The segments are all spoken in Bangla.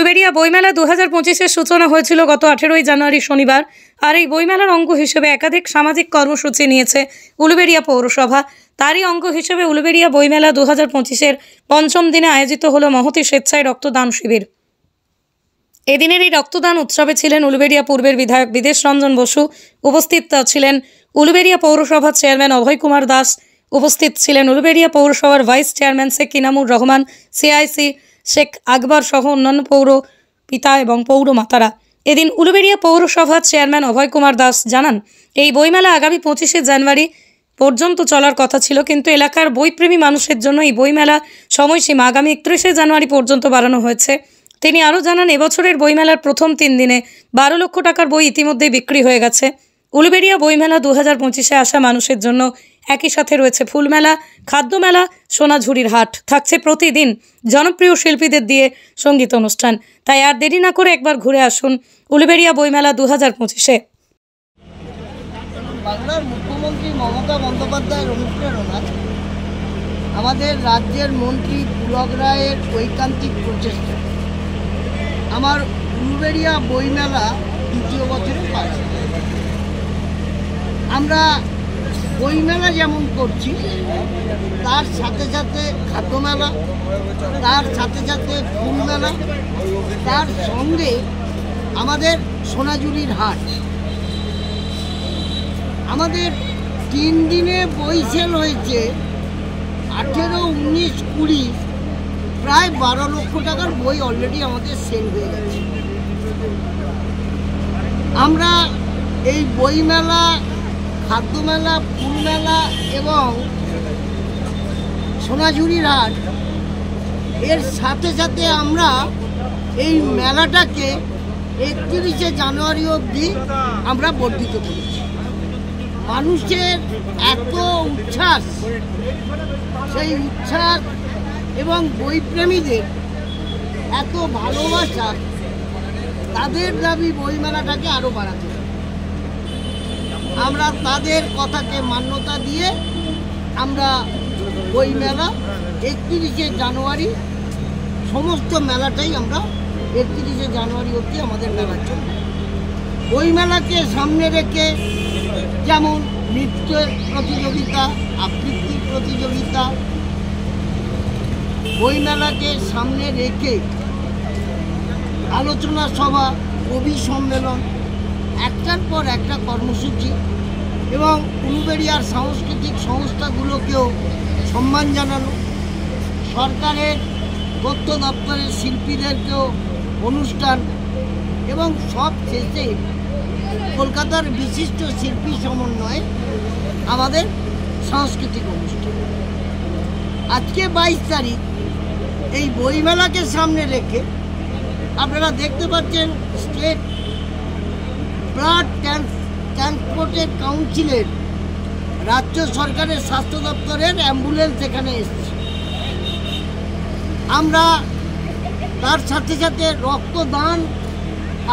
উলুবেড়িয়া বইমেলা 2025-এর সূচনা হয়েছিল গত 18 জানুয়ারি শনিবার। আর এই বইমেলার অঙ্গ হিসেবে একাধিক সামাজিক কর্মসূচি নিয়েছে উলুবেড়িয়া পৌরসভা। তারই অঙ্গ হিসেবে উলুবেড়িয়া বইমেলা 2025-এর পঞ্চম দিনে আয়োজিত হলো মহতী স্বেচ্ছায় রক্তদান শিবির। এদিনের এই রক্তদান উৎসবে ছিলেন উলুবেড়িয়া পূর্বের বিধায়ক বিদেশ রঞ্জন বসু, উপস্থিত ছিলেন উলুবেড়িয়া পৌরসভার চেয়ারম্যান অভয় কুমার দাস, উপস্থিত ছিলেন উলুবেড়িয়া পৌরসভার vice chairman Sheikh Inamur Rahman, CIC Sheikh Akbar সহ অন্যান্য পৌর পিতা এবং পৌরমাতারা। এদিন উলুবেড়িয়া পৌরসভার চেয়ারম্যান অভয় কুমার দাস জানান, এই বইমেলা আগামী 25শে জানুয়ারি পর্যন্ত চলার কথা ছিল, কিন্তু এলাকার বইপ্রেমী মানুষের জন্য এই বইমেলা সময়সীমা আগামী 31শে জানুয়ারি পর্যন্ত বাড়ানো হয়েছে। তিনি আরও জানান, এবছরের বইমেলার প্রথম 3 দিনে 12 লক্ষ টাকার বই ইতিমধ্যেই বিক্রি হয়ে গেছে। উলুবেড়িয়া বইমেলা 2025-এ আসা মানুষের জন্য একই সাথে রয়েছে ফুলমেলা, খাদ্যমেলা, সোনাঝুরির হাট, থাকছে প্রতিদিন জনপ্রিয় শিল্পীদের দিয়ে সঙ্গীত অনুষ্ঠান। তাই আর দেরি না করে একবার ঘুরে আসুন উলুবেড়িয়া বইমেলা 2025-এ। বাংলার মুখ্যমন্ত্রী মমতা বন্দ্যোপাধ্যায়ের অনুপ্রেরণায় আমাদের রাজ্যের মন্ত্রী পুলক রায়ের ঐকান্তিক প্রচেষ্টা আমার উলুবেড়িয়া বইমেলা দ্বিতীয় বছরে পাচ্ছি। আমরা বইমেলা যেমন করছি, তার সাথে সাথে খাদ্যমেলা, তার সাথে সাথে ফুলমেলা, তার সঙ্গে আমাদের সোনাঝুরির হাট। আমাদের 3 দিনে বই সেল হয়েছে 18, 19, 20, প্রায় 12 লক্ষ টাকার বই অলরেডি আমাদের সেল হয়ে গেছে। আমরা এই বইমেলা, খাদ্যমেলা, ফুলমেলা এবং সোনাঝুরির হাট এর সাথে সাথে আমরা এই মেলাটাকে 31শে জানুয়ারি অবধি আমরা বর্ধিত করেছি। মানুষের এত উচ্ছ্বাস, সেই উচ্ছ্বাস এবং বইপ্রেমীদের এত ভালোবাসা, তাদের দাবি বইমেলাটাকে আরও বাড়াতে হবে। আমরা তাদের কথাকে মান্যতা দিয়ে আমরা বইমেলা 31শে জানুয়ারি সমস্ত মেলাটাই আমরা 31শে জানুয়ারি অবধি আমাদের মেলা চলবে। বইমেলাকে সামনে রেখে যেমন নৃত্যের প্রতিযোগিতা, আবৃত্তির প্রতিযোগিতা, বইমেলাকে সামনে রেখে আলোচনা সভা, কবি সম্মেলন, একটার পর একটা কর্মসূচি এবং উলুবেড়িয়ার সাংস্কৃতিক সংস্থাগুলোকেও সম্মান জানানো, সরকারের তথ্য দপ্তরের শিল্পীদেরকেও অনুষ্ঠান এবং সব শেষে কলকাতার বিশিষ্ট শিল্পী সমন্বয়ে আমাদের সাংস্কৃতিক অনুষ্ঠান। আজকে 22 তারিখ এই বইমেলাকে সামনে রেখে আপনারা দেখতে পাচ্ছেন স্টেট ব্লাড ট্রান্সপোর্টের কাউন্সিলের, রাজ্য সরকারের স্বাস্থ্য দপ্তরের অ্যাম্বুলেন্স এখানে এসছে। আমরা তার সাথে সাথে রক্তদান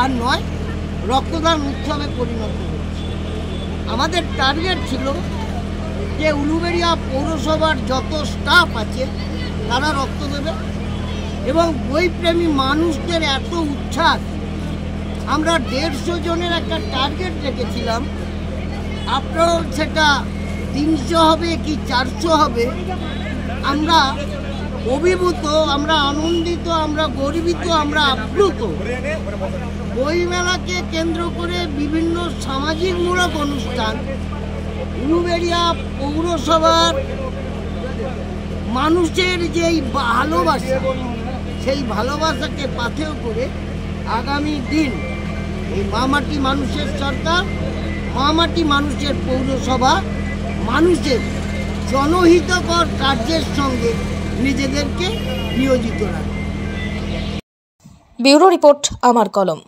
আর নয়, রক্তদান উৎসবে পরিণত হচ্ছে। আমাদের টার্গেট ছিল যে উলুবেড়িয়া পৌরসভার যত স্টাফ আছে তারা রক্ত দেবে এবং বইপ্রেমী মানুষদের এত উচ্ছ্বাস, আমরা 150 জনের একটা টার্গেট রেখেছিলাম। আপনার সেটা 300 হবে কি 400 হবে, আমরা অভিভূত, আমরা আনন্দিত, আমরা গর্বিত, আমরা আপ্লুত। বইমেলাকে কেন্দ্র করে বিভিন্ন সামাজিকমূলক অনুষ্ঠান উলুবেড়িয়া পৌরসভার মানুষের যেই ভালোবাসা, সেই ভালোবাসাকে পাথেয় করে আগামী দিন এই মামাটি মানুষের সরকার, মামাটি মানুষের পৌরসভা মানুষের জনহিতকর কার্যের সঙ্গে নিজেদেরকে নিয়োজিত রাখে। ব্যুরো রিপোর্ট, আমার কলম।